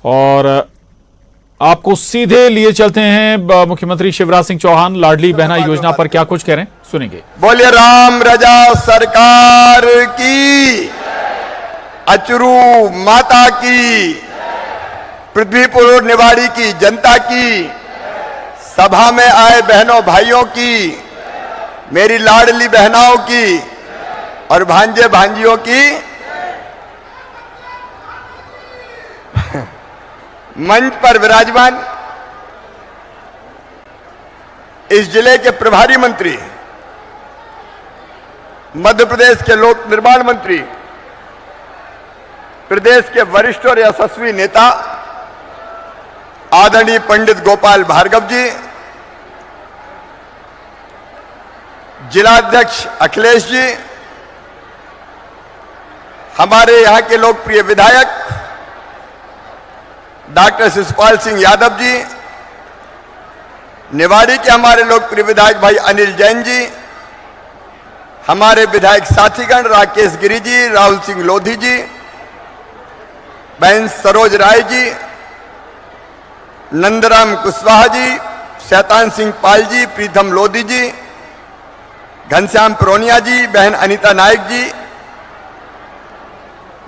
और आपको सीधे लिए चलते हैं मुख्यमंत्री शिवराज सिंह चौहान लाडली बहना योजना पर क्या कुछ कह रहे हैं, सुनेंगे। बोलिए राम रजा सरकार की, अचरू माता की, पृथ्वीपुर निवाड़ी की जनता की, सभा में आए बहनों भाइयों की, मेरी लाडली बहनाओं की और भांजे भांजियों की। मंच पर विराजमान इस जिले के प्रभारी मंत्री, मध्य प्रदेश के लोक निर्माण मंत्री, प्रदेश के वरिष्ठ और यशस्वी नेता आदरणीय पंडित गोपाल भार्गव जी, जिलाध्यक्ष अखिलेश जी, हमारे यहां के लोकप्रिय विधायक डॉक्टर शिषपाल सिंह यादव जी, निवाड़ी के हमारे लोकप्रिय विधायक भाई अनिल जैन जी, हमारे विधायक साथीगण राकेश गिरी जी, राहुल सिंह लोधी जी, बहन सरोज राय जी, नंदराम कुशवाहा जी, शैतान सिंह पाल जी, प्रीतम लोधी जी, घनश्याम प्रोनिया जी, बहन अनीता नायक जी।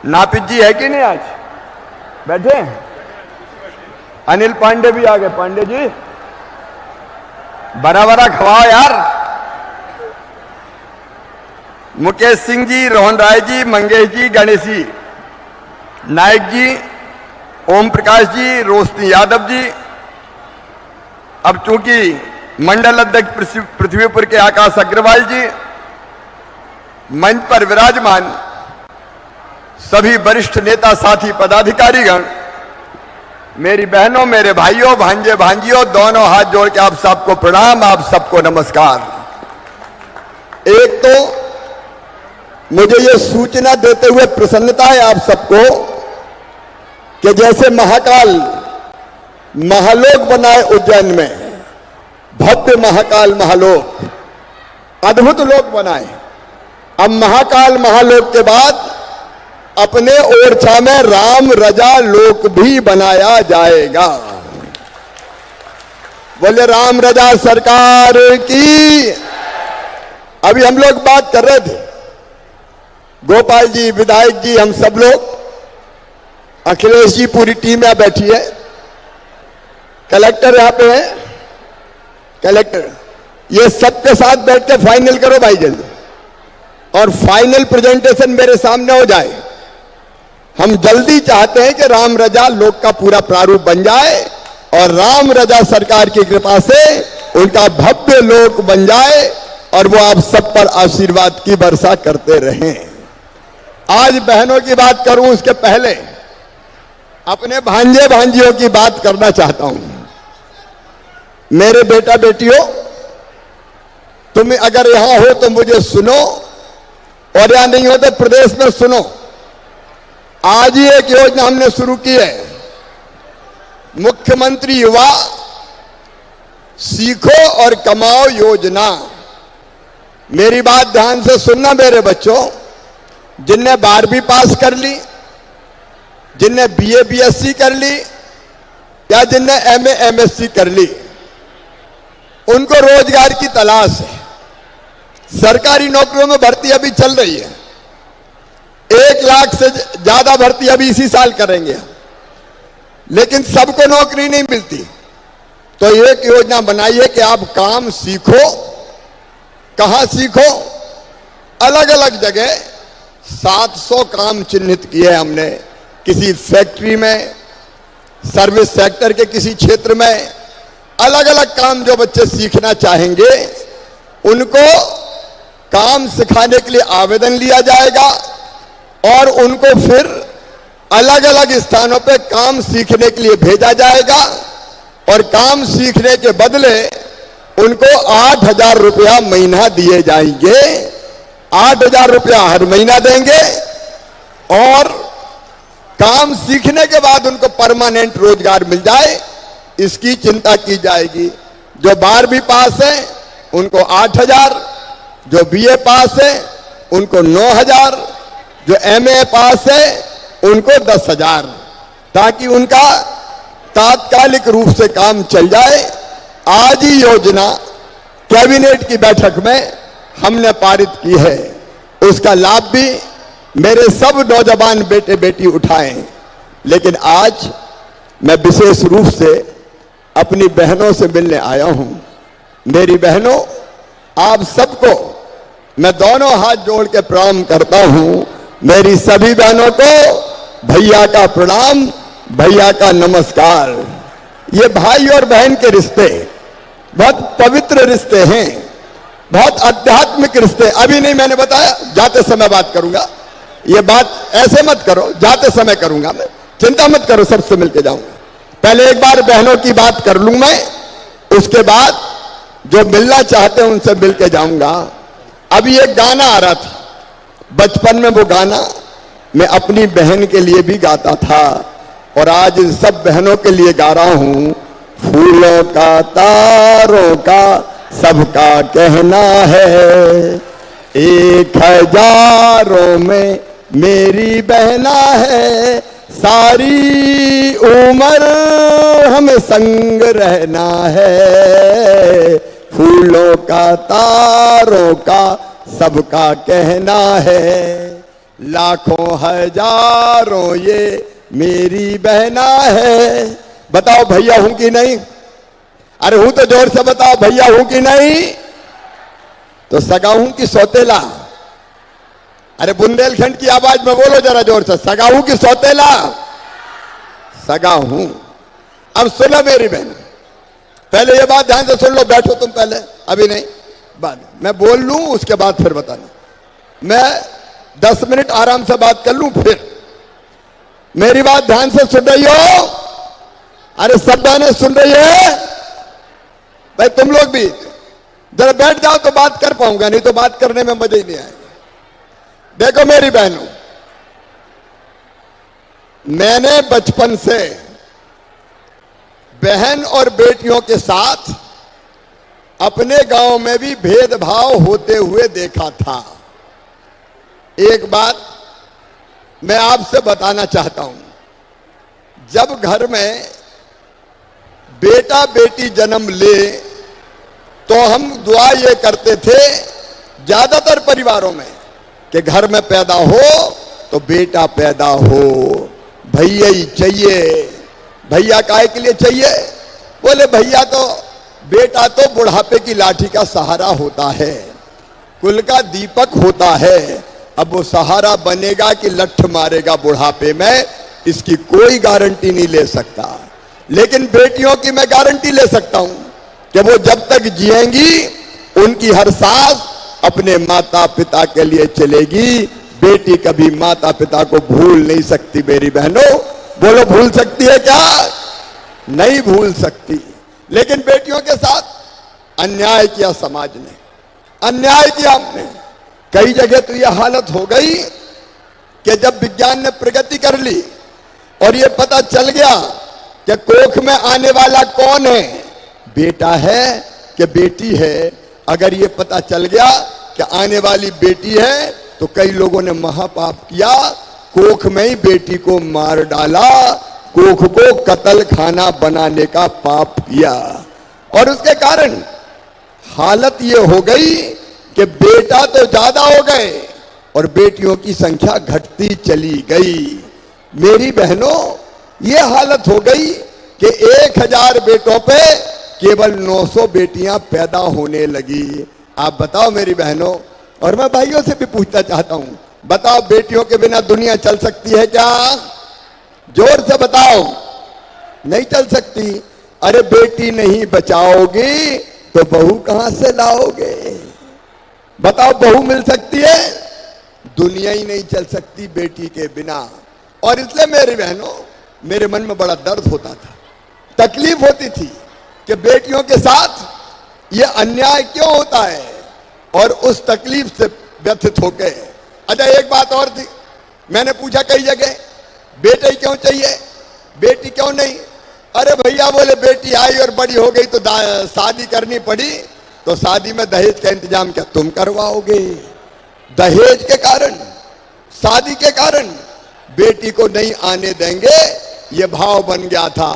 नापित जी है कि नहीं आज बैठे? अनिल पांडे भी आ गए। पांडे जी बरा बरा खवाओ यार। मुकेश सिंह जी, रोहन राय जी, मंगेश जी, गणेश जी, नायक जी, ओम प्रकाश जी, रोशनी यादव जी। अब चूंकि मंडल अध्यक्ष पृथ्वीपुर के आकाश अग्रवाल जी, मंच पर विराजमान सभी वरिष्ठ नेता साथी पदाधिकारीगण, मेरी बहनों मेरे भाइयों भांजे भांजियों, दोनों हाथ जोड़ के आप सबको प्रणाम, आप सबको नमस्कार। एक तो मुझे ये सूचना देते हुए प्रसन्नता है आप सबको कि जैसे महाकाल महालोक बनाए उज्जैन में, भव्य महाकाल महालोक, अद्भुत लोक बनाए, अब महाकाल महालोक के बाद अपने ओरछा में राम रजा लोक भी बनाया जाएगा। बोले राम रजा सरकार की। अभी हम लोग बात कर रहे थे, गोपाल जी, विधायक जी, हम सब लोग, अखिलेश जी, पूरी टीम यहां बैठी है, कलेक्टर यहां पे है, कलेक्टर, ये सबके साथ बैठ के फाइनल करो भाई जल्दी, और फाइनल प्रेजेंटेशन मेरे सामने हो जाए। हम जल्दी चाहते हैं कि राम रजा लोक का पूरा प्रारूप बन जाए और राम रजा सरकार की कृपा से उनका भव्य लोक बन जाए और वो आप सब पर आशीर्वाद की वर्षा करते रहें। आज बहनों की बात करूं उसके पहले अपने भांजे भांजियों की बात करना चाहता हूं। मेरे बेटा बेटियों, तुम अगर यहां हो तो मुझे सुनो, और यहां नहीं हो तो प्रदेश में सुनो। आज ही एक योजना हमने शुरू की है, मुख्यमंत्री युवा सीखो और कमाओ योजना। मेरी बात ध्यान से सुनना मेरे बच्चों, जिनने 12वीं पास कर ली, जिनने बीए बीएससी कर ली, या जिनने एमए एमएससी कर ली, उनको रोजगार की तलाश है। सरकारी नौकरियों में भर्ती अभी चल रही है, 1 लाख से ज्यादा भर्ती अभी इसी साल करेंगे, लेकिन सबको नौकरी नहीं मिलती। तो एक योजना बनाई है कि आप काम सीखो। कहां सीखो? अलग अलग जगह 700 काम चिन्हित किए हमने, किसी फैक्ट्री में, सर्विस सेक्टर के किसी क्षेत्र में, अलग अलग काम जो बच्चे सीखना चाहेंगे उनको काम सिखाने के लिए आवेदन लिया जाएगा और उनको फिर अलग अलग स्थानों पे काम सीखने के लिए भेजा जाएगा और काम सीखने के बदले उनको 8,000 रुपया महीना दिए जाएंगे। 8,000 रुपया हर महीना देंगे और काम सीखने के बाद उनको परमानेंट रोजगार मिल जाए, इसकी चिंता की जाएगी। जो 12वीं पास है उनको 8,000, जो बीए पास है उनको 9,000, जो एमए पास है उनको 10,000। ताकि उनका तात्कालिक रूप से काम चल जाए। आज ही योजना कैबिनेट की बैठक में हमने पारित की है, उसका लाभ भी मेरे सब नौजवान बेटे बेटी उठाएं। लेकिन आज मैं विशेष रूप से अपनी बहनों से मिलने आया हूं। मेरी बहनों, आप सबको मैं दोनों हाथ जोड़ के प्रणाम करता हूं। मेरी सभी बहनों को भैया का प्रणाम, भैया का नमस्कार। ये भाई और बहन के रिश्ते बहुत पवित्र रिश्ते हैं, बहुत आध्यात्मिक रिश्ते। अभी नहीं, मैंने बताया जाते समय बात करूंगा। ये बात ऐसे मत करो, जाते समय करूंगा मैं, चिंता मत करो, सबसे मिलके जाऊंगा। पहले एक बार बहनों की बात कर लूं मैं, उसके बाद जो मिलना चाहते हैं उनसे मिलके जाऊंगा। अभी एक गाना आ रहा था, बचपन में वो गाना मैं अपनी बहन के लिए भी गाता था और आज इन सब बहनों के लिए गा रहा हूं। फूलों का तारों का सबका कहना है, 1000 में मेरी बहना है, सारी उम्र हमें संग रहना है। फूलों का तारों का सबका कहना है, लाखों हजारों ये मेरी बहना है। बताओ भैया हूं कि नहीं? अरे हूं तो जोर से बताओ, भैया हूं कि नहीं? तो सगा हूं कि सौतेला? अरे बुंदेलखंड की आवाज में बोलो जरा जोर से, सगा हूं कि सौतेला? सगा हूं। अब सुनो मेरी बहन, पहले ये बात ध्यान से सुन लो, बैठो तुम पहले, अभी नहीं, बाद मैं बोल लूं उसके बाद फिर बताना। मैं 10 मिनट आराम से बात कर लूं फिर। मेरी बात ध्यान से सुन रही हो? अरे सब बहनें सुन रही है? भाई तुम लोग भी जरा बैठ जाओ तो बात कर पाऊंगा, नहीं तो बात करने में मजा ही नहीं आएगा। देखो मेरी बहनों, मैंने बचपन से बहन और बेटियों के साथ अपने गांव में भी भेदभाव होते हुए देखा था। एक बात मैं आपसे बताना चाहता हूं, जब घर में बेटा बेटी जन्म ले तो हम दुआ ये करते थे ज्यादातर परिवारों में कि घर में पैदा हो तो बेटा पैदा हो, भैया ही चाहिए। भैया काहे के लिए चाहिए? बोले भैया तो, बेटा तो बुढ़ापे की लाठी का सहारा होता है, कुल का दीपक होता है। अब वो सहारा बनेगा कि लठ मारेगा बुढ़ापे में, इसकी कोई गारंटी नहीं ले सकता। लेकिन बेटियों की मैं गारंटी ले सकता हूं कि वो जब तक जिएंगी उनकी हर सांस अपने माता पिता के लिए चलेगी। बेटी कभी माता पिता को भूल नहीं सकती। मेरी बहनों, बोलो भूल सकती है क्या? नहीं भूल सकती। लेकिन बेटियों के साथ अन्याय किया समाज ने, अन्याय किया हमने। कई जगह तो यह हालत हो गई कि जब विज्ञान ने प्रगति कर ली और यह पता चल गया कि कोख में आने वाला कौन है, बेटा है कि बेटी है, अगर ये पता चल गया कि आने वाली बेटी है तो कई लोगों ने महापाप किया, कोख में ही बेटी को मार डाला, कोख को कत्ल खाना बनाने का पाप किया। और उसके कारण हालत ये हो गई कि बेटा तो ज्यादा हो गए और बेटियों की संख्या घटती चली गई। मेरी बहनों, ये हालत हो गई कि 1000 बेटों पे केवल 900 बेटियां पैदा होने लगी। आप बताओ मेरी बहनों, और मैं भाइयों से भी पूछना चाहता हूं, बताओ बेटियों के बिना दुनिया चल सकती है क्या? जोर से बताओ। नहीं चल सकती। अरे बेटी नहीं बचाओगे तो बहू कहां से लाओगे? बताओ, बहू मिल सकती है? दुनिया ही नहीं चल सकती बेटी के बिना। और इसलिए मेरी बहनों, मेरे मन में बड़ा दर्द होता था, तकलीफ होती थी कि बेटियों के साथ ये अन्याय क्यों होता है, और उस तकलीफ से व्यथित हो गए। अच्छा, एक बात और थी, मैंने पूछा कई जगह, बेटे क्यों चाहिए, बेटी क्यों नहीं? अरे भैया बोले बेटी आई और बड़ी हो गई तो शादी करनी पड़ी, तो शादी में दहेज का इंतजाम क्या तुम करवाओगे? दहेज के कारण, शादी के कारण बेटी को नहीं आने देंगे, ये भाव बन गया था।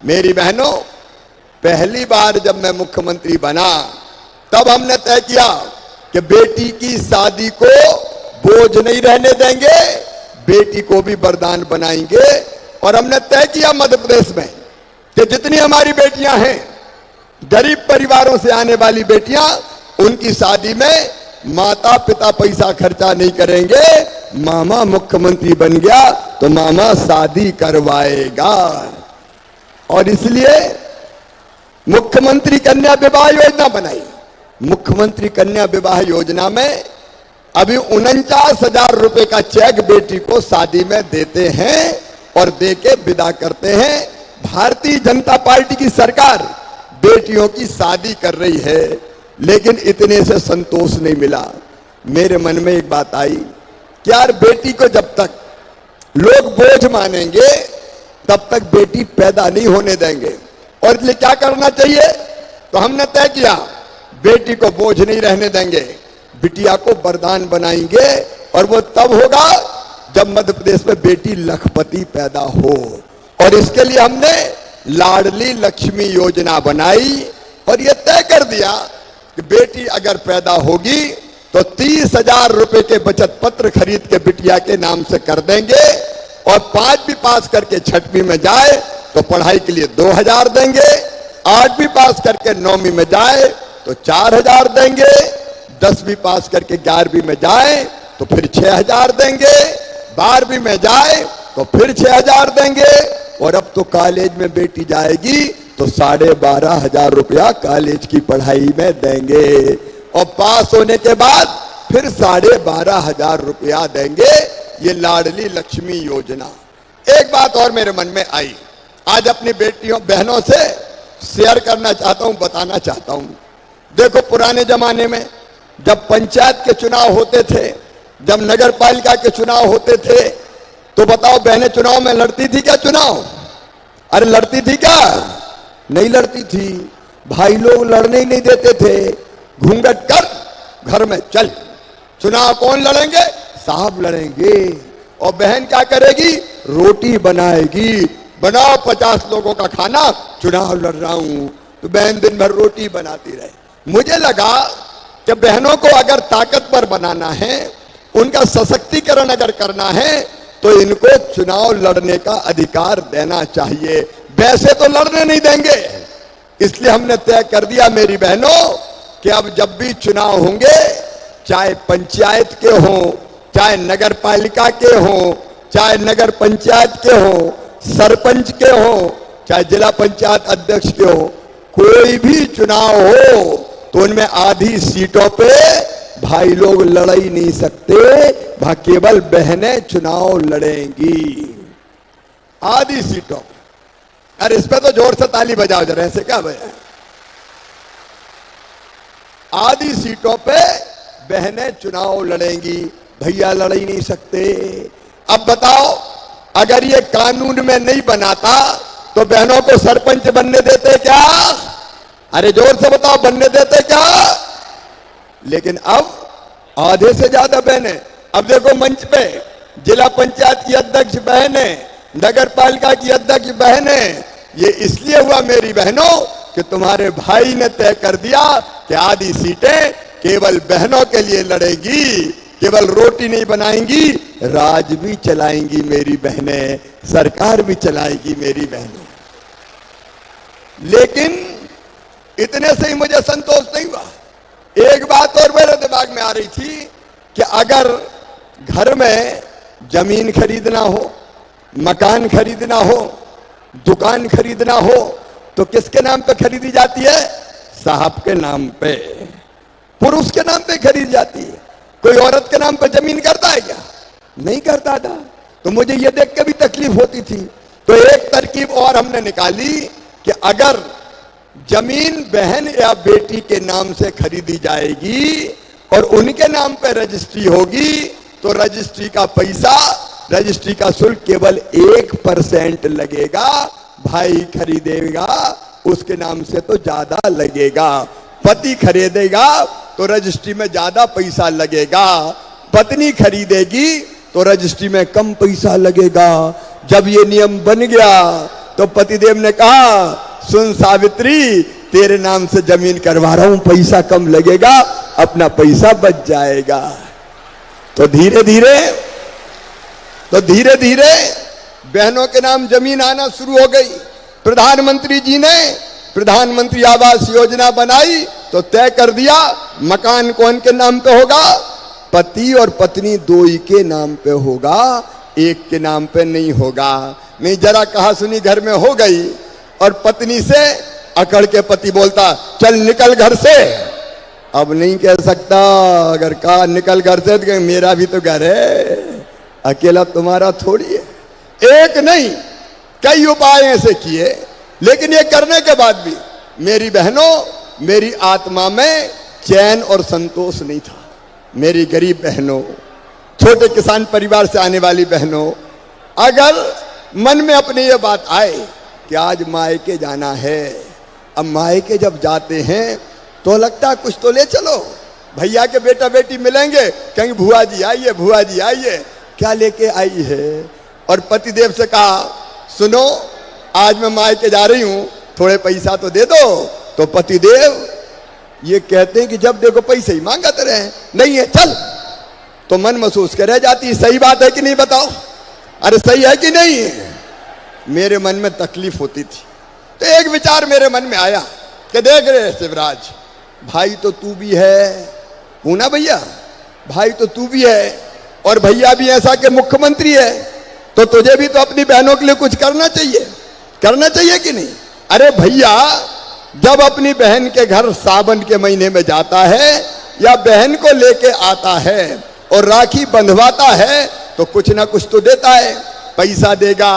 मेरी बहनों, पहली बार जब मैं मुख्यमंत्री बना तब हमने तय किया कि बेटी की शादी को बोझ नहीं रहने देंगे, बेटी को भी वरदान बनाएंगे। और हमने तय किया मध्य प्रदेश में कि जितनी हमारी बेटियां हैं, गरीब परिवारों से आने वाली बेटियां, उनकी शादी में माता पिता पैसा खर्चा नहीं करेंगे। मामा मुख्यमंत्री बन गया तो मामा शादी करवाएगा। और इसलिए मुख्यमंत्री कन्या विवाह योजना बनाई। मुख्यमंत्री कन्या विवाह योजना में अभी 49,000 रुपए का चेक बेटी को शादी में देते हैं और देके विदा करते हैं। भारतीय जनता पार्टी की सरकार बेटियों की शादी कर रही है, लेकिन इतने से संतोष नहीं मिला। मेरे मन में एक बात आई कि यार, बेटी को जब तक लोग बोझ मानेंगे तब तक बेटी पैदा नहीं होने देंगे। और इसलिए क्या करना चाहिए? तो हमने तय किया बेटी को बोझ नहीं रहने देंगे, बिटिया को वरदान बनाएंगे। और वो तब होगा जब मध्य प्रदेश में बेटी लखपति पैदा हो। और इसके लिए हमने लाडली लक्ष्मी योजना बनाई और ये तय कर दिया कि बेटी अगर पैदा होगी तो 30,000 रुपए के बचत पत्र खरीद के बिटिया के नाम से कर देंगे। और 5वीं पास करके 6वीं में जाए तो पढ़ाई के लिए 2,000 देंगे। 8वीं पास करके 9वीं में जाए तो 4,000 देंगे। 10वीं पास करके 11वीं में जाए तो फिर 6,000 देंगे। 12वीं में जाए तो फिर 6,000 देंगे। और अब तो कॉलेज में बेटी जाएगी तो 12,500 रुपया कॉलेज की पढ़ाई में देंगे। और पास होने के बाद फिर 12,500 रुपया देंगे। ये लाडली लक्ष्मी योजना। एक बात और मेरे मन में आई, आज अपनी बेटियों बहनों से शेयर करना चाहता हूं, बताना चाहता हूं। देखो, पुराने जमाने में जब पंचायत के चुनाव होते थे, जब नगर पालिका के चुनाव होते थे, तो बताओ बहनें चुनाव में लड़ती थी क्या? चुनाव अरे लड़ती थी क्या? नहीं लड़ती थी। भाई लोग लड़ने ही नहीं देते थे। घूंघट कर घर में चल, चुनाव कौन लड़ेंगे? साहब लड़ेंगे। और बहन क्या करेगी? रोटी बनाएगी। बनाओ 50 लोगों का खाना, चुनाव लड़ रहा हूं। तो बहन दिन भर रोटी बनाती रहे। मुझे लगा कि बहनों को अगर ताकतवर बनाना है, उनका सशक्तिकरण अगर करना है, तो इनको चुनाव लड़ने का अधिकार देना चाहिए। वैसे तो लड़ने नहीं देंगे। इसलिए हमने तय कर दिया मेरी बहनों कि अब जब भी चुनाव होंगे, चाहे पंचायत के हों, चाहे नगर पालिका के हों, चाहे नगर पंचायत के हों, सरपंच के हों, चाहे जिला पंचायत अध्यक्ष के हों, कोई भी चुनाव हो तो उनमें आधी सीटों पे भाई लोग लड़ ही नहीं सकते। वहां केवल बहनें चुनाव लड़ेंगी आधी सीटों पे। अरे इस पे तो जोर से ताली बजाओ जरा, ऐसे क्या बजा? आधी सीटों पे बहनें चुनाव लड़ेंगी, भैया लड़ ही नहीं सकते। अब बताओ, अगर ये कानून में नहीं बनाता तो बहनों को सरपंच बनने देते क्या? अरे जोर से बताओ, बनने देते क्या? लेकिन अब आधे से ज्यादा बहनें। अब देखो मंच पे जिला पंचायत की अध्यक्ष बहनें, नगर पालिका की अध्यक्ष बहनें। ये इसलिए हुआ मेरी बहनों कि तुम्हारे भाई ने तय कर दिया कि आधी सीटें केवल बहनों के लिए लड़ेगी। केवल रोटी नहीं बनाएंगी, राज भी चलाएंगी मेरी बहनें, सरकार भी चलाएगी मेरी बहनें। लेकिन इतने से ही मुझे संतोष नहीं हुआ। एक बात और मेरे दिमाग में आ रही थी कि अगर घर में जमीन खरीदना हो, मकान खरीदना हो, दुकान खरीदना हो, तो किसके नाम पे खरीदी जाती है? साहब के नाम पे, पुरुष के नाम पे खरीदी जाती है। कोई औरत के नाम पे जमीन करता है क्या? नहीं करता था। तो मुझे ये देख के भी तकलीफ होती थी। तो एक तरकीब और हमने निकाली कि अगर जमीन बहन या बेटी के नाम से खरीदी जाएगी और उनके नाम पे रजिस्ट्री होगी, तो रजिस्ट्री का पैसा, रजिस्ट्री का शुल्क केवल 1% लगेगा। भाई खरीदेगा उसके नाम से तो ज्यादा लगेगा। पति खरीदेगा तो रजिस्ट्री में ज्यादा पैसा लगेगा। पत्नी खरीदेगी तो रजिस्ट्री में कम पैसा लगेगा। जब ये नियम बन गया तो पतिदेव ने कहा, सुन सावित्री, तेरे नाम से जमीन करवा रहा हूं, पैसा कम लगेगा, अपना पैसा बच जाएगा। तो धीरे धीरे बहनों के नाम जमीन आना शुरू हो गई। प्रधानमंत्री जी ने प्रधानमंत्री आवास योजना बनाई तो तय कर दिया मकान कौन के नाम पे होगा, पति और पत्नी दो ही के नाम पे होगा, एक के नाम पे नहीं होगा। नहीं जरा कहा सुनी घर में हो गई और पत्नी से अकड़ के पति बोलता, चल निकल घर से। अब नहीं कह सकता, अगर कहा निकल घर से तो मेरा भी तो घर है, अकेला तुम्हारा थोड़ी है। एक नहीं कई उपाय ऐसे किए, लेकिन ये करने के बाद भी मेरी बहनों, मेरी आत्मा में चैन और संतोष नहीं था। मेरी गरीब बहनों, छोटे किसान परिवार से आने वाली बहनों, अगर मन में अपने ये बात आए कि आज मायके जाना है, अब मायके जब जाते हैं तो लगता है कुछ तो ले चलो। भैया के बेटा बेटी मिलेंगे, कहेंगे भुआ जी आइए, भुआ जी आइए, क्या लेके आई है। और पतिदेव से कहा, सुनो आज मैं मायके जा रही हूं, थोड़े पैसा तो दे दो। तो पतिदेव ये कहते हैं कि जब देखो पैसे ही मांगते रहे, नहीं है चल। तो मन महसूस कर रह जाती, सही बात है कि नहीं बताओ, अरे सही है कि नहीं है। मेरे मन में तकलीफ होती थी। तो एक विचार मेरे मन में आया कि देख रहे शिवराज भाई, तो तू भी है, हूं ना भैया, भाई तो तू भी है और भैया भी ऐसा कि मुख्यमंत्री है, तो तुझे भी तो अपनी बहनों के लिए कुछ करना चाहिए कि नहीं। अरे भैया जब अपनी बहन के घर सावन के महीने में जाता है या बहन को लेके आता है और राखी बंधवाता है तो कुछ ना कुछ तो देता है, पैसा देगा,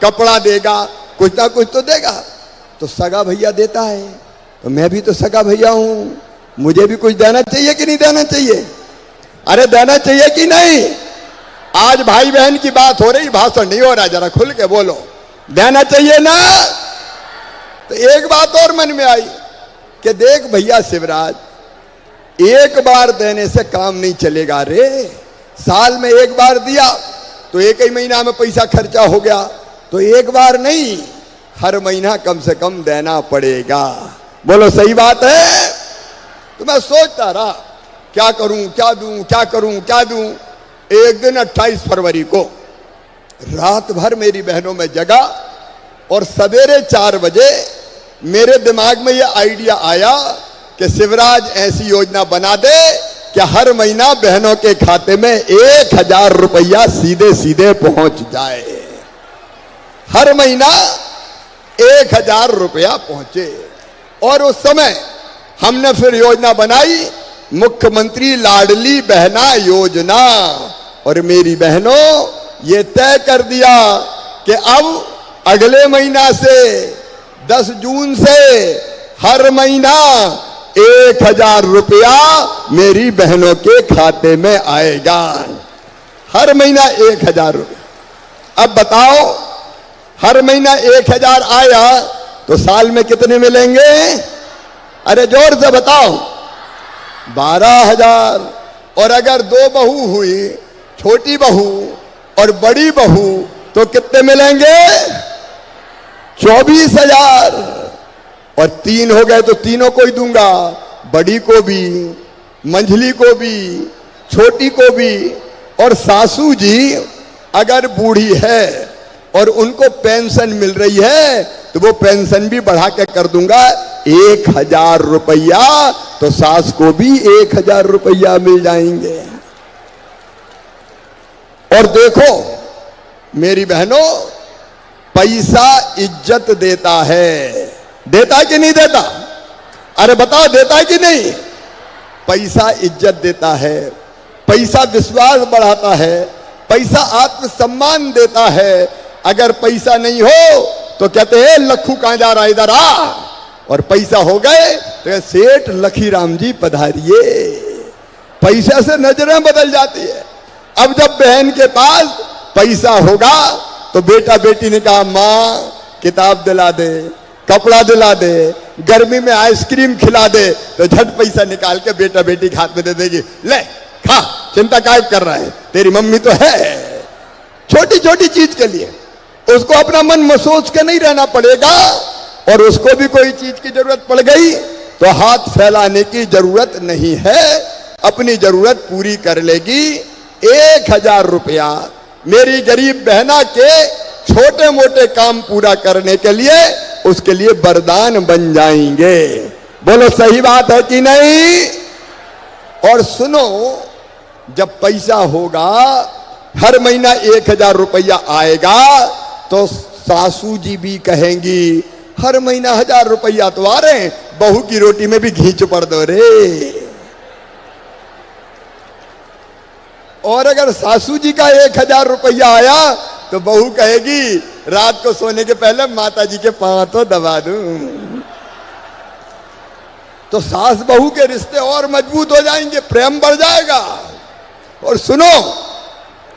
कपड़ा देगा, कुछ ना कुछ तो देगा। तो सगा भैया देता है, तो मैं भी तो सगा भैया हूं, मुझे भी कुछ देना चाहिए कि नहीं देना चाहिए। अरे देना चाहिए कि नहीं। आज भाई बहन की बात हो रही, भाषण नहीं हो रहा, जरा खुल के बोलो, देना चाहिए ना। तो एक बात और मन में आई कि देख भैया शिवराज, एक बार देने से काम नहीं चलेगा रे। साल में एक बार दिया तो एक ही महीना में पैसा खर्चा हो गया, तो एक बार नहीं, हर महीना कम से कम देना पड़ेगा। बोलो सही बात है। तो मैं सोचता रहा क्या करूं, क्या दूं, क्या करूं, क्या दूं। एक दिन 28 फरवरी को रात भर मेरी बहनों में जगा और सवेरे 4 बजे मेरे दिमाग में यह आइडिया आया कि शिवराज ऐसी योजना बना दे कि हर महीना बहनों के खाते में 1000 रुपया सीधे सीधे पहुंच जाए। हर महीना 1000 रुपया पहुंचे। और उस समय हमने फिर योजना बनाई, मुख्यमंत्री लाडली बहना योजना। और मेरी बहनों ये तय कर दिया कि अब अगले महीना से 10 जून से हर महीना 1000 रुपया मेरी बहनों के खाते में आएगा। हर महीना 1000 रुपया। अब बताओ, हर महीना 1000 आया तो साल में कितने मिलेंगे? अरे जोर से बताओ। 12,000। और अगर 2 बहू हुई, छोटी बहू और बड़ी बहू, तो कितने मिलेंगे? 24,000। और 3 हो गए तो तीनों को ही दूंगा, बड़ी को भी, मंझली को भी, छोटी को भी। और सासू जी अगर बूढ़ी है और उनको पेंशन मिल रही है तो वो पेंशन भी बढ़ा के कर दूंगा 1000 रुपया, तो सास को भी 1000 रुपया मिल जाएंगे। और देखो मेरी बहनों, पैसा इज्जत देता है। देता कि नहीं देता? अरे बताओ, देता है कि नहीं? पैसा इज्जत देता है, पैसा विश्वास बढ़ाता है, पैसा आत्मसम्मान देता है। अगर पैसा नहीं हो तो कहते हैं लखू कहां जा रहा है, इधर आ। और पैसा हो गए तो सेठ लखीराम जी पधारिए। पैसे से नजरें बदल जाती है। अब जब बहन के पास पैसा होगा तो बेटा बेटी ने कहा, माँ किताब दिला दे, कपड़ा दिला दे, गर्मी में आइसक्रीम खिला दे, तो झट पैसा निकाल के बेटा बेटी के हाथ में दे देगी, ले खा, चिंता काय कर रहा है, तेरी मम्मी तो है। छोटी छोटी चीज के लिए उसको अपना मन में सोच के नहीं रहना पड़ेगा, और उसको भी कोई चीज की जरूरत पड़ गई तो हाथ फैलाने की जरूरत नहीं है, अपनी जरूरत पूरी कर लेगी। 1000 रुपया मेरी गरीब बहना के छोटे मोटे काम पूरा करने के लिए उसके लिए वरदान बन जाएंगे। बोलो सही बात है कि नहीं? और सुनो, जब पैसा होगा, हर महीना 1000 रुपया आएगा, तो सासू जी भी कहेंगी हर महीना 1000 रुपया तो आ रहे हैं, बहू की रोटी में भी घी चुपड़ दो रे। और अगर सासू जी का 1000 रुपया आया तो बहू कहेगी रात को सोने के पहले माता जी के पांव तो दबा दूं। तो सास बहू के रिश्ते और मजबूत हो जाएंगे, प्रेम बढ़ जाएगा। और सुनो,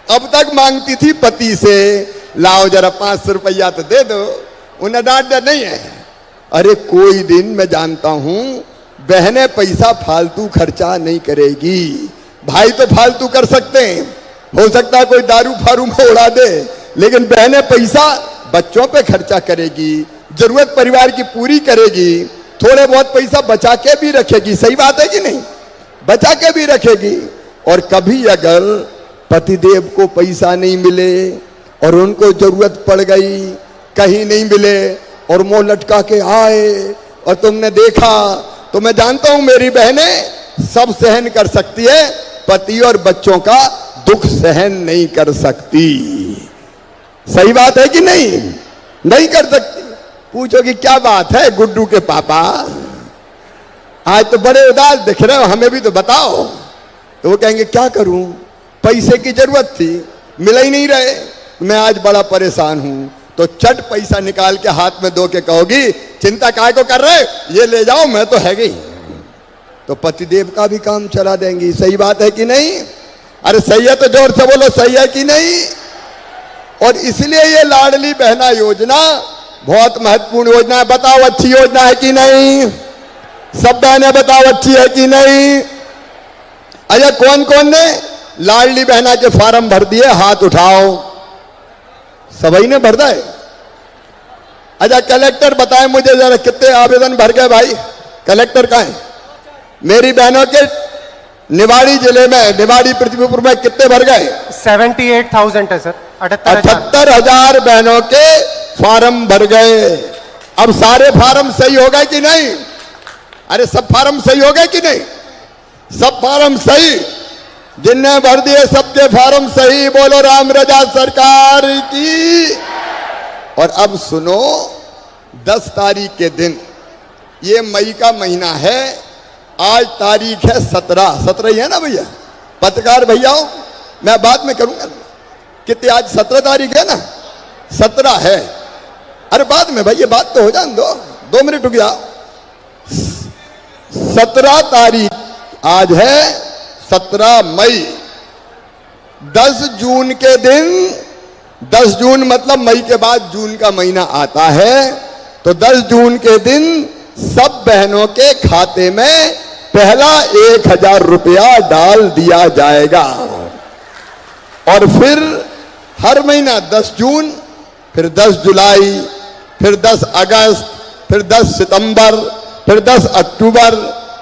अब तक मांगती थी पति से लाओ जरा 500 रुपया तो दे दो, उन्हें डांट नहीं है। अरे कोई दिन मैं जानता हूं बहनें पैसा फालतू खर्चा नहीं करेगी, भाई तो फालतू कर सकते हैं, हो सकता है कोई दारू फारू में उड़ा दे, लेकिन बहनें पैसा बच्चों पे खर्चा करेगी, जरूरत परिवार की पूरी करेगी, थोड़े बहुत पैसा बचा के भी रखेगी। सही बात है कि नहीं? बचा के भी रखेगी। और कभी अगर पतिदेव को पैसा नहीं मिले और उनको जरूरत पड़ गई, कहीं नहीं मिले और मुंह लटका के आए और तुमने देखा, तो मैं जानता हूं मेरी बहनें सब सहन कर सकती है, पति और बच्चों का दुख सहन नहीं कर सकती। सही बात है कि नहीं? नहीं कर सकती। पूछोगी क्या बात है गुड्डू के पापा, आज तो बड़े उदास दिख रहे हो, हमें भी तो बताओ। तो वो कहेंगे क्या करूं, पैसे की जरूरत थी, मिल ही नहीं रहे, मैं आज बड़ा परेशान हूं। तो चट पैसा निकाल के हाथ में दो के कहोगी चिंता काय को कर रहे, ये ले जाओ, मैं तो है गई। तो पतिदेव का भी काम चला देंगी। सही बात है कि नहीं? अरे सही है तो जोर से बोलो, सही है कि नहीं? और इसलिए ये लाडली बहना योजना बहुत महत्वपूर्ण योजना है। बताओ अच्छी योजना है कि नहीं? सब बहनें बताओ अच्छी है कि नहीं? अरे कौन कौन ने लाडली बहना के फॉर्म भर दिए, हाथ उठाओ। सभी ने भर दिए। अच्छा कलेक्टर बताएं मुझे जरा कितने आवेदन भर गए भाई? कलेक्टर कहाँ है? मेरी बहनों के निवाड़ी जिले में, निवाड़ी पृथ्वीपुर में कितने भर गए? 78,000 है सर। 78,000 बहनों के फॉर्म भर गए। अब सारे फॉर्म सही हो गए कि नहीं? अरे सब फॉर्म सही हो गए कि नहीं? सब फॉर्म सही, जिनने भर दिए सबके फॉर्म सही। बोलो राम रजा सरकार की। और अब सुनो, 10 तारीख के दिन, ये मई का महीना है, आज तारीख है 17 ही है ना भैया? पत्रकार भैया मैं बाद में करूंगा कितनी, आज 17 तारीख है ना? 17 है। अरे बाद में भाई, ये बात तो हो जाने दो, 2 मिनट रुक जाओ। 17 तारीख आज है, 17 मई। 10 जून के दिन, 10 जून मतलब मई के बाद जून का महीना आता है, तो 10 जून के दिन सब बहनों के खाते में पहला 1000 रुपया डाल दिया जाएगा। और फिर हर महीना 10 जून, फिर 10 जुलाई, फिर 10 अगस्त, फिर 10 सितंबर, फिर 10 अक्टूबर,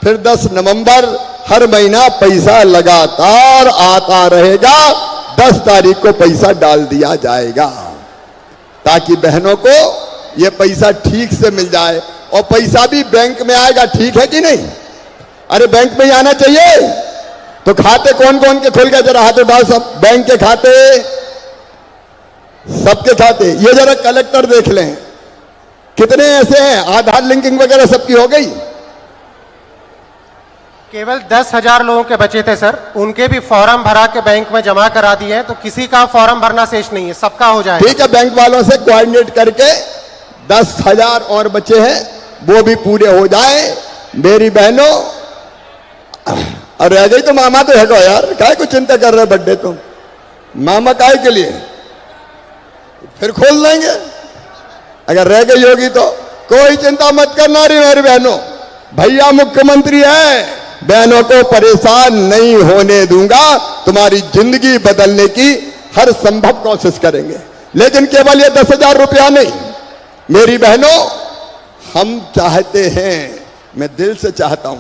फिर 10 नवंबर, हर महीना पैसा लगातार आता रहेगा। 10 तारीख को पैसा डाल दिया जाएगा ताकि बहनों को यह पैसा ठीक से मिल जाए। और पैसा भी बैंक में आएगा, ठीक है कि नहीं? अरे बैंक में ही आना चाहिए। तो खाते कौन कौन के खुल गए, जरा हाथ उठाओ सब। बैंक के खाते, सबके खाते। ये जरा कलेक्टर देख लें कितने ऐसे हैं, आधार लिंकिंग वगैरह सबकी हो गई? केवल 10,000 लोगों के बचे थे सर, उनके भी फॉर्म भरा के बैंक में जमा करा दिए हैं, तो किसी का फॉर्म भरना शेष नहीं है, सबका हो जाएगा। ठीक है, बैंक वालों से कोऑर्डिनेट करके 10,000 और बचे हैं, वो भी पूरे हो जाए। मेरी बहनों, और रह गई तो मामा तो है को यार, काहे को चिंता कर रहे बर्थडे तुम? मामा काहे के लिए? फिर खोल देंगे। अगर रह गई होगी तो कोई चिंता मत करना रे मेरी बहनों, भैया मुख्यमंत्री है, बहनों को परेशान नहीं होने दूंगा। तुम्हारी जिंदगी बदलने की हर संभव कोशिश करेंगे। लेकिन केवल ये 10,000 रुपया नहीं, मेरी बहनों, हम चाहते हैं, मैं दिल से चाहता हूं,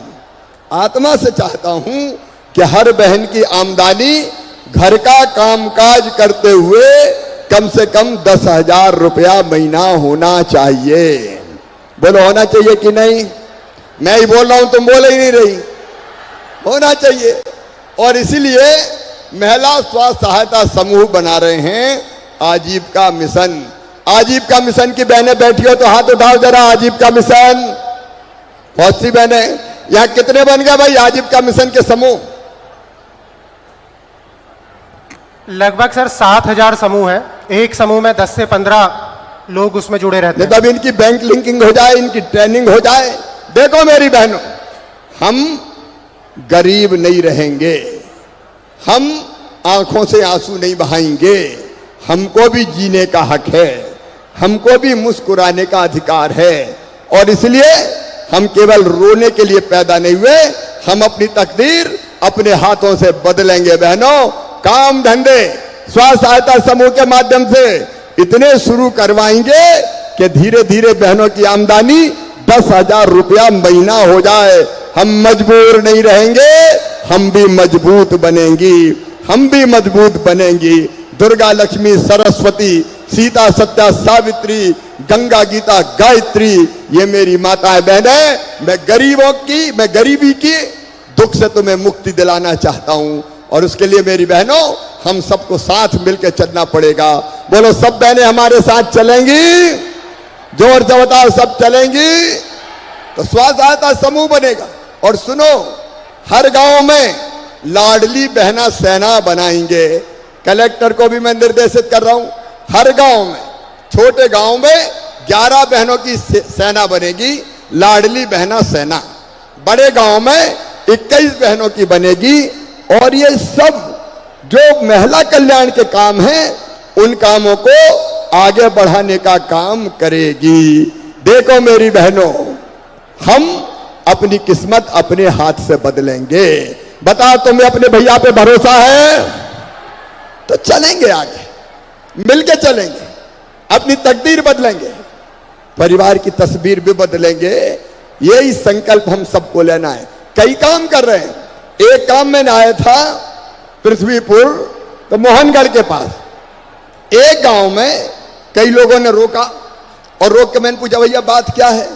आत्मा से चाहता हूं कि हर बहन की आमदनी घर का कामकाज करते हुए कम से कम 10,000 रुपया महीना होना चाहिए। बोलो होना चाहिए कि नहीं? मैं ही बोल रहा हूं, तुम बोल ही नहीं रही। होना चाहिए। और इसीलिए महिला स्वास्थ्य सहायता समूह बना रहे हैं आजीविका मिशन। आजीविका मिशन की बहनें बैठी हो तो हाथ उठाओ जरा। आजीविका मिशन, बहुत सी बहनें। यहां कितने बन गए भाई आजीविका मिशन के समूह? लगभग सर 7,000 समूह है। एक समूह में 10 से 15 लोग उसमें जुड़े रहते हैं। तब इनकी बैंक लिंकिंग हो जाए, इनकी ट्रेनिंग हो जाए। देखो मेरी बहनों, हम गरीब नहीं रहेंगे, हम आंखों से आंसू नहीं बहाएंगे। हमको भी जीने का हक है, हमको भी मुस्कुराने का अधिकार है। और इसलिए हम केवल रोने के लिए पैदा नहीं हुए, हम अपनी तकदीर अपने हाथों से बदलेंगे। बहनों, काम धंधे स्व सहायता समूह के माध्यम से इतने शुरू करवाएंगे कि धीरे धीरे बहनों की आमदनी 10,000 रुपया महीना हो जाए। हम मजबूर नहीं रहेंगे, हम भी मजबूत बनेंगी, हम भी मजबूत बनेंगी। दुर्गा, लक्ष्मी, सरस्वती, सीता, सत्या, सावित्री, गंगा, गीता, गायत्री, ये मेरी माताएं बहनें। मैं गरीबी की दुख से तुम्हें मुक्ति दिलाना चाहता हूं। और उसके लिए मेरी बहनों, हम सबको साथ मिलकर चलना पड़ेगा। बोलो, सब बहनें हमारे साथ चलेंगी? जोर से बताओ, सब चलेंगी? तो स्व सहायता समूह बनेगा। और सुनो, हर गांव में लाडली बहना सेना बनाएंगे। कलेक्टर को भी मैं निर्देशित कर रहा हूं, हर गांव में, छोटे गांव में 11 बहनों की सेना बनेगी, लाडली बहना सेना। बड़े गांव में 21 बहनों की बनेगी। और ये सब जो महिला कल्याण के काम हैं, उन कामों को आगे बढ़ाने का काम करेगी। देखो मेरी बहनों, हम अपनी किस्मत अपने हाथ से बदलेंगे। बताओ, तुम्हें अपने भैया पे भरोसा है? तो चलेंगे आगे, मिलके चलेंगे, अपनी तकदीर बदलेंगे, परिवार की तस्वीर भी बदलेंगे। यही संकल्प हम सबको लेना है। कई काम कर रहे हैं। एक काम में आया था पृथ्वीपुर, तो मोहनगढ़ के पास एक गांव में कई लोगों ने रोका, और रोक के मैंने पूछा, भैया बात क्या है?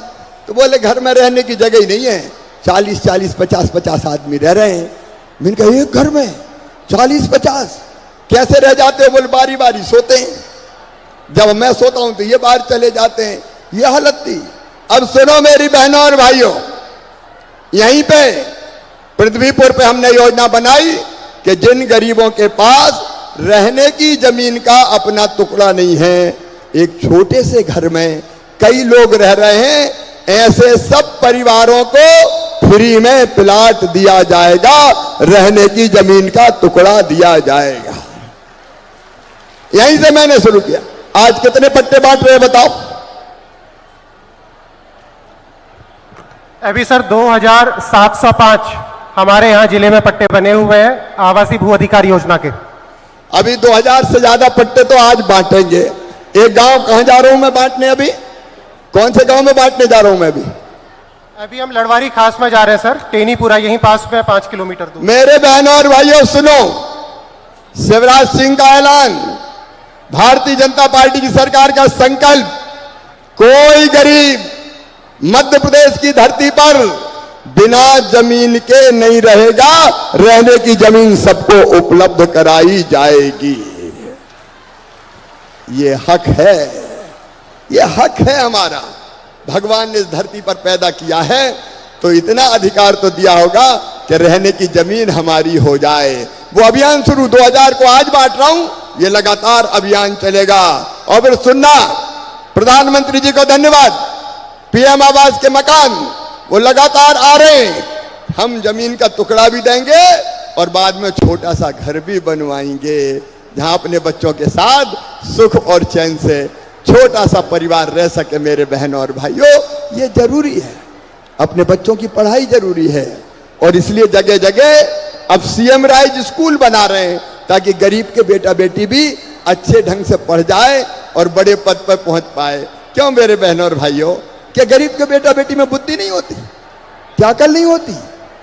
तो बोले, घर में रहने की जगह ही नहीं है, 40-40, 50-50 आदमी रह रहे हैं। मैंने कहा, एक घर में 40-50 कैसे रह जाते हो? बोले, बारी बारी सोते हैं, जब मैं सोता हूं तो ये बाहर चले जाते हैं। ये हालत थी। अब सुनो मेरी बहनों और भाइयों, यहीं पे पृथ्वीपुर पे हमने योजना बनाई कि जिन गरीबों के पास रहने की जमीन का अपना टुकड़ा नहीं है, एक छोटे से घर में कई लोग रह रहे हैं, ऐसे सब परिवारों को फ्री में प्लाट दिया जाएगा, रहने की जमीन का टुकड़ा दिया जाएगा। यहीं से मैंने शुरू किया। आज कितने पट्टे बांट रहे हैं बताओ? अभी सर 2,705 हमारे यहाँ जिले में पट्टे बने हुए हैं आवासीय भू अधिकार योजना के। अभी 2,000 से ज्यादा पट्टे तो आज बांटेंगे। एक गांव कहां जा रहा हूं मैं बांटने? अभी कौन से गांव में बांटने जा रहा हूं मैं? अभी हम लड़वारी खास में जा रहे हैं सर, टेनीपुरा, यहीं पास में 5 किलोमीटर दूर। मेरे बहनों और भाइयों सुनो, शिवराज सिंह का ऐलान, भारतीय जनता पार्टी की सरकार का संकल्प, कोई गरीब मध्य प्रदेश की धरती पर बिना जमीन के नहीं रहेगा, रहने की जमीन सबको उपलब्ध कराई जाएगी। ये हक है, ये हक है हमारा। भगवान ने इस धरती पर पैदा किया है तो इतना अधिकार तो दिया होगा कि रहने की जमीन हमारी हो जाए। वो अभियान शुरू 2000 को आज बांट रहा हूं, ये लगातार अभियान चलेगा। और फिर सुनना, प्रधानमंत्री जी को धन्यवाद, पीएम आवास के मकान वो लगातार आ रहे हैं। हम जमीन का टुकड़ा भी देंगे और बाद में छोटा सा घर भी बनवाएंगे, जहां अपने बच्चों के साथ सुख और चैन से छोटा सा परिवार रह सके। मेरे बहनों और भाइयों, ये जरूरी है, अपने बच्चों की पढ़ाई जरूरी है। और इसलिए जगह जगह अब सीएम राइज स्कूल बना रहे हैं ताकि गरीब के बेटा बेटी भी अच्छे ढंग से पढ़ जाए और बड़े पद पर पहुंच पाए। क्यों मेरे बहनों और भाइयों, क्या गरीब के बेटा बेटी में बुद्धि नहीं होती? क्या अकल नहीं होती?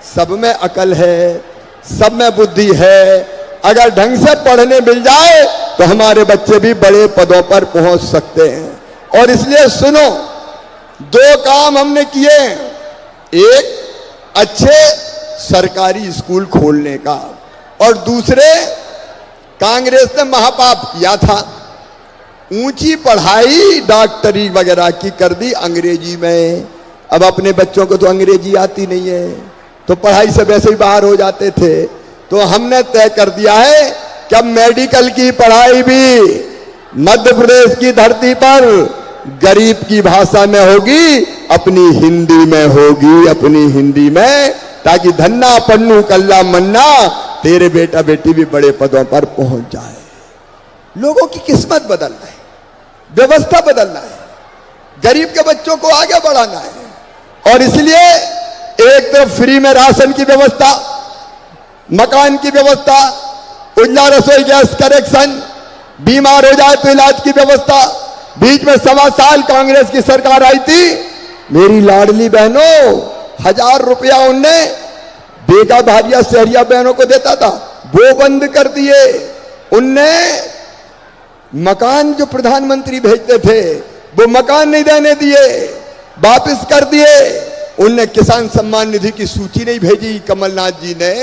सब में अकल है, सब में बुद्धि है। अगर ढंग से पढ़ने मिल जाए तो हमारे बच्चे भी बड़े पदों पर पहुंच सकते हैं। और इसलिए सुनो, दो काम हमने किए। एक, अच्छे सरकारी स्कूल खोलने का, और दूसरे, कांग्रेस ने महापाप किया था, ऊंची पढ़ाई डॉक्टरी वगैरह की कर दी अंग्रेजी में। अब अपने बच्चों को तो अंग्रेजी आती नहीं है, तो पढ़ाई से वैसे ही बाहर हो जाते थे। तो हमने तय कर दिया है कि अब मेडिकल की पढ़ाई भी मध्य प्रदेश की धरती पर गरीब की भाषा में होगी, अपनी हिंदी में होगी, अपनी हिंदी में, ताकि धन्ना पन्नू कल्ला मन्ना तेरे बेटा बेटी भी बड़े पदों पर पहुंच जाए। लोगों की किस्मत बदलना है, व्यवस्था बदलना है, गरीब के बच्चों को आगे बढ़ाना है। और इसलिए एक तरफ फ्री में राशन की व्यवस्था, मकान की व्यवस्था, उज्ज्वला रसोई गैस कनेक्शन, बीमार हो जाए तो इलाज की व्यवस्था। बीच में 1.25 साल कांग्रेस की सरकार आई थी, मेरी लाडली बहनों 1000 रुपया उनने बेटा भारिया शहरिया बहनों को देता था, वो बंद कर दिए। उनने मकान जो प्रधानमंत्री भेजते थे वो मकान नहीं देने दिए, वापस कर दिए। उनने किसान सम्मान निधि की सूची नहीं भेजी कमलनाथ जी ने,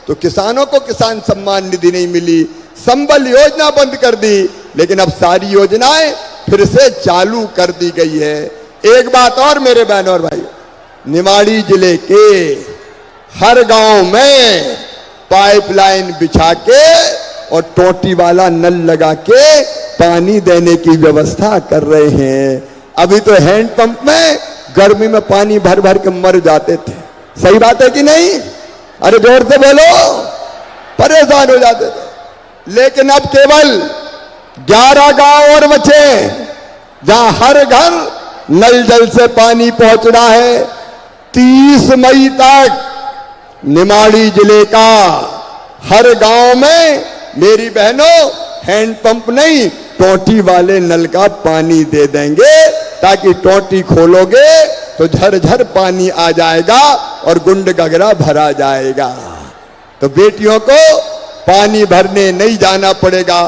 तो किसानों को किसान सम्मान निधि नहीं मिली। संबल योजना बंद कर दी, लेकिन अब सारी योजनाएं फिर से चालू कर दी गई है। एक बात और मेरे बहनों और भाई, निमाड़ी जिले के हर गांव में पाइपलाइन बिछा के और टोटी वाला नल लगा के पानी देने की व्यवस्था कर रहे हैं। अभी तो हैंडपंप में गर्मी में पानी भर भर के मर जाते थे। सही बात है कि नहीं? अरे जोर से बोलो, परेशान हो जाते थे। लेकिन अब केवल 11 गांव और बचे जहां हर घर नल जल से पानी पहुंच रहा है। 30 मई तक निमाड़ी जिले का हर गांव में मेरी बहनों हैंडपंप नहीं, टोटी वाले नल का पानी दे देंगे, ताकि टोटी खोलोगे तो झरझर पानी आ जाएगा और गुंड गगरा भरा जाएगा। तो बेटियों को पानी भरने नहीं जाना पड़ेगा।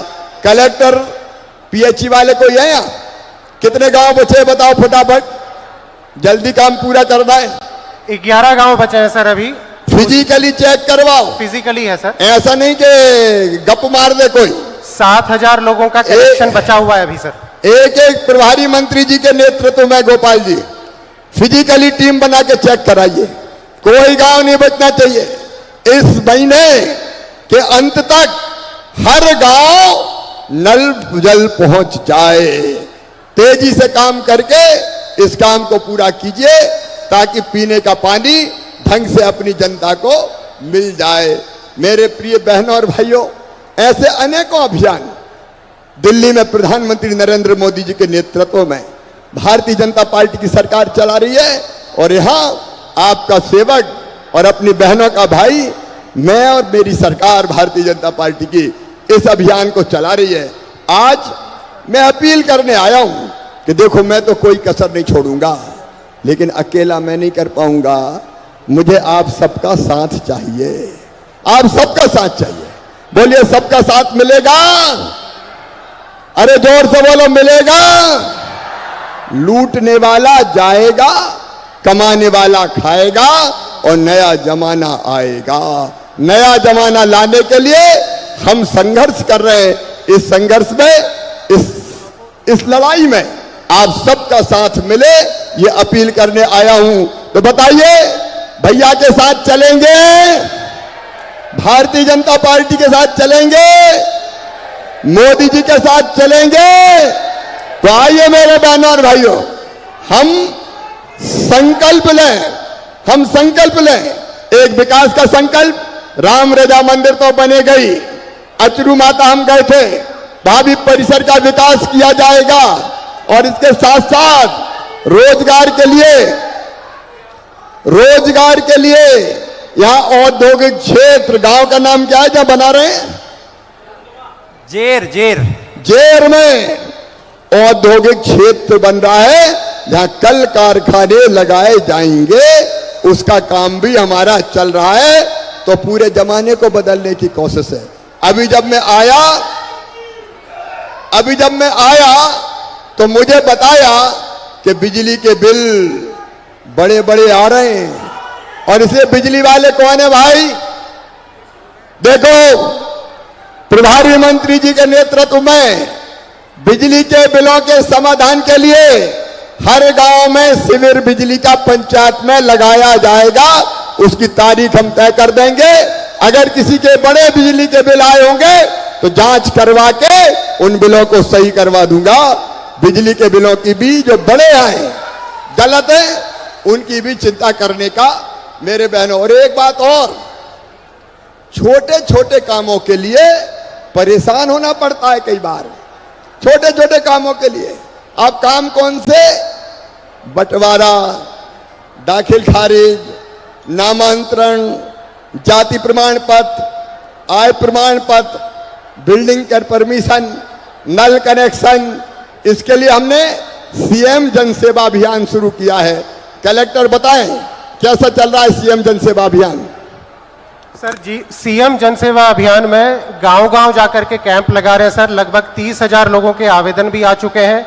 कलेक्टर पीएचई वाले कोई है यहाँ? कितने गांव बचे बताओ फटाफट, जल्दी काम पूरा करना है। 11 गांव बचे हैं सर अभी। फिजिकली चेक करवाओ। फिजिकली है सर, ऐसा नहीं कि गप मार दे कोई। 7000 लोगों का कनेक्शन बचा हुआ है अभी सर। एक एक प्रभारी मंत्री जी के नेतृत्व में गोपाल जी फिजिकली टीम बना के चेक कराइए, कोई गांव नहीं बचना चाहिए। इस महीने के अंत तक हर गांव नल जल पहुंच जाए। तेजी से काम करके इस काम को पूरा कीजिए, ताकि पीने का पानी ढंग से अपनी जनता को मिल जाए। मेरे प्रिय बहनों और भाइयों, ऐसे अनेकों अभियान दिल्ली में प्रधानमंत्री नरेंद्र मोदी जी के नेतृत्व में भारतीय जनता पार्टी की सरकार चला रही है, और यहां आपका सेवक और अपनी बहनों का भाई, मैं और मेरी सरकार भारतीय जनता पार्टी की इस अभियान को चला रही है। आज मैं अपील करने आया हूं कि देखो, मैं तो कोई कसर नहीं छोड़ूंगा, लेकिन अकेला मैं नहीं कर पाऊंगा। मुझे आप सबका साथ चाहिए, आप सबका साथ चाहिए। बोलिए, सबका साथ मिलेगा? अरे जोर से बोलो, मिलेगा? लूटने वाला जाएगा, कमाने वाला खाएगा, और नया जमाना आएगा। नया जमाना लाने के लिए हम संघर्ष कर रहे हैं। इस संघर्ष में, इस लड़ाई में आप सबका साथ मिले, ये अपील करने आया हूं। तो बताइए, भैया के साथ चलेंगे? भारतीय जनता पार्टी के साथ चलेंगे? मोदी जी के साथ चलेंगे? तो आइए मेरे बहनों और भाइयों, हम संकल्प लें, हम संकल्प लें। एक विकास का संकल्प, राम रजा मंदिर तो बनेगा ही, अचरू माता हम गए थे, भाभी परिसर का विकास किया जाएगा, और इसके साथ साथ रोजगार के लिए यहां औद्योगिक क्षेत्र, गांव का नाम क्या है जहां बना रहे हैं? जेर जेर में औद्योगिक क्षेत्र बन रहा है जहां कल कारखाने लगाए जाएंगे, उसका काम भी हमारा चल रहा है। तो पूरे जमाने को बदलने की कोशिश है। अभी जब मैं आया तो मुझे बताया कि बिजली के बिल बड़े बड़े आ रहे हैं, और इसे बिजली वाले कौन है भाई? देखो, प्रभारी मंत्री जी के नेतृत्व में बिजली के बिलों के समाधान के लिए हर गांव में शिविर बिजली का पंचायत में लगाया जाएगा। उसकी तारीख हम तय कर देंगे। अगर किसी के बड़े बिजली के बिल आए होंगे तो जांच करवा के उन बिलों को सही करवा दूंगा। बिजली के बिलों की भी जो बड़े आए गलत है, उनकी भी चिंता करने का मेरे बहनों। और एक बात और, छोटे छोटे कामों के लिए परेशान होना पड़ता है कई बार। छोटे छोटे कामों के लिए आप काम कौन से? बंटवारा, दाखिल खारिज, नामांतरण, जाति प्रमाण पत्र, आय प्रमाण पत्र, बिल्डिंग का परमिशन, नल कनेक्शन, इसके लिए हमने सीएम जन सेवा अभियान शुरू किया है। कलेक्टर बताएं कैसा चल रहा है सीएम जन सेवा अभियान? सर जी, सीएम जन सेवा अभियान में गांव-गांव जाकर के कैंप लगा रहे हैं सर। लगभग 30,000 लोगों के आवेदन भी आ चुके हैं।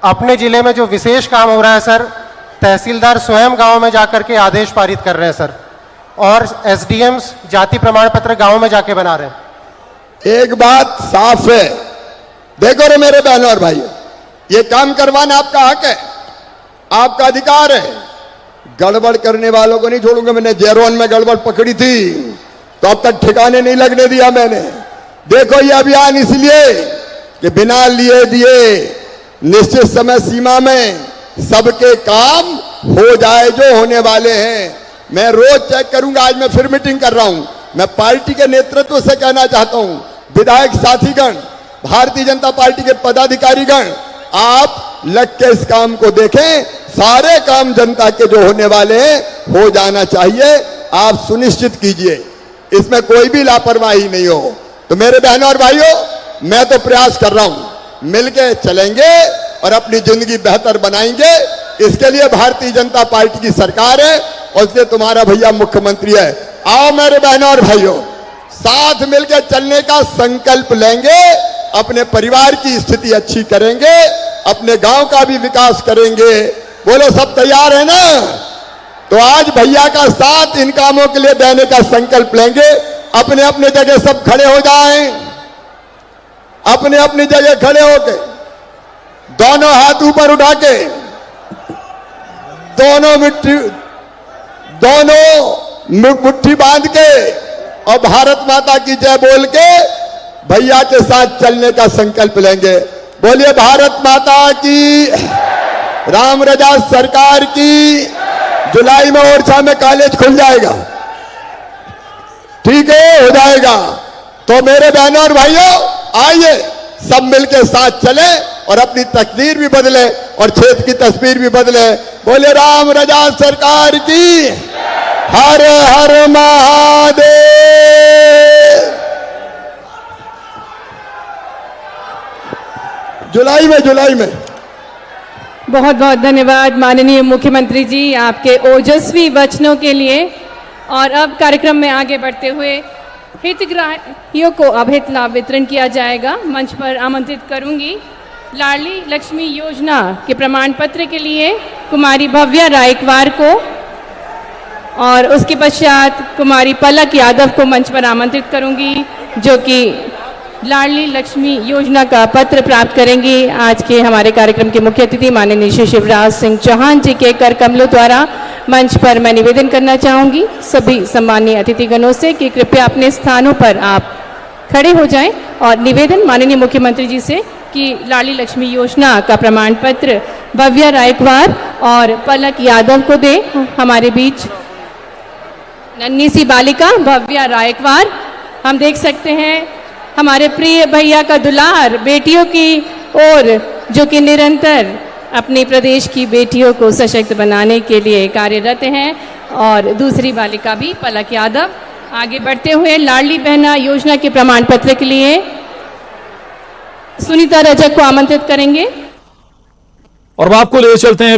अपने जिले में जो विशेष काम हो रहा है सर, तहसीलदार स्वयं गांव में जाकर के आदेश पारित कर रहे हैं सर, और एसडीएम्स जाति प्रमाण पत्र गांव में जाके बना रहे हैं। एक बात साफ है, देखो रे मेरे बहनों और भाइयों, ये काम करवाना आपका हक है, आपका अधिकार है। गड़बड़ करने वालों को नहीं छोड़ूंगा। मैंने जेरोन में गड़बड़ पकड़ी थी तो अब तक ठिकाने नहीं लगने दिया मैंने। देखो, ये अभियान इसलिए कि बिना लिए दिए निश्चित समय सीमा में सबके काम हो जाए जो होने वाले हैं। मैं रोज चेक करूंगा। आज मैं फिर मीटिंग कर रहा हूं। मैं पार्टी के नेतृत्व से कहना चाहता हूं, विधायक साथीगण, भारतीय जनता पार्टी के पदाधिकारीगण, आप लग के इस काम को देखें। सारे काम जनता के जो होने वाले हैं हो जाना चाहिए। आप सुनिश्चित कीजिए इसमें कोई भी लापरवाही नहीं हो। तो मेरे बहनों और भाइयों, मैं तो प्रयास कर रहा हूं, मिलके चलेंगे और अपनी जिंदगी बेहतर बनाएंगे। इसके लिए भारतीय जनता पार्टी की सरकार है और इसलिए तुम्हारा भैया मुख्यमंत्री है। आओ मेरे बहनों और भाइयों, साथ मिलकर चलने का संकल्प लेंगे। अपने परिवार की स्थिति अच्छी करेंगे, अपने गांव का भी विकास करेंगे। बोलो, सब तैयार है ना? तो आज भैया का साथ इन कामों के लिए देने का संकल्प लेंगे। अपने अपने जगह सब खड़े हो जाएं, अपने अपनी जगह खड़े होके दोनों हाथ ऊपर उठा के दोनों मुट्ठी बांध के और भारत माता की जय बोल के भैया के साथ चलने का संकल्प लेंगे। बोलिए भारत माता की, राम रजा सरकार की। जुलाई में ओरछा में कॉलेज खुल जाएगा, ठीक है, हो जाएगा। तो मेरे बहनों और भाइयों, आइए सब मिलके साथ चले और अपनी तकदीर भी बदले और क्षेत्र की तस्वीर भी बदले। बोले राम रजा सरकार की, हर हर महादेव। जुलाई में बहुत बहुत धन्यवाद माननीय मुख्यमंत्री जी आपके ओजस्वी वचनों के लिए। और अब कार्यक्रम में आगे बढ़ते हुए हितग्राहियों को अब हित लाभ वितरण किया जाएगा। मंच पर आमंत्रित करूंगी लाडली लक्ष्मी योजना के प्रमाण पत्र के लिए कुमारी भव्या रायकवार को, और उसके पश्चात कुमारी पलक यादव को मंच पर आमंत्रित करूंगी, जो कि लाडली लक्ष्मी योजना का पत्र प्राप्त करेंगी। आज के हमारे कार्यक्रम के मुख्य अतिथि माननीय श्री शिवराज सिंह चौहान जी के कर कमलों द्वारा मंच पर मैं निवेदन करना चाहूँगी सभी सम्मानीय अतिथिगणों से कि कृपया अपने स्थानों पर आप खड़े हो जाएं, और निवेदन माननीय मुख्यमंत्री जी से कि लाडली लक्ष्मी योजना का प्रमाण पत्र भव्या रायकवार और पलक यादव को दे। हमारे बीच नन्ही सी बालिका भव्या रायकवार, हम देख सकते हैं हमारे प्रिय भैया का दुलार बेटियों की ओर, जो कि निरंतर अपने प्रदेश की बेटियों को सशक्त बनाने के लिए कार्यरत हैं। और दूसरी बालिका भी पलक यादव। आगे बढ़ते हुए लाडली बहना योजना के प्रमाण पत्र के लिए सुनीता रजक को आमंत्रित करेंगे। और अब आपको ले चलते हैं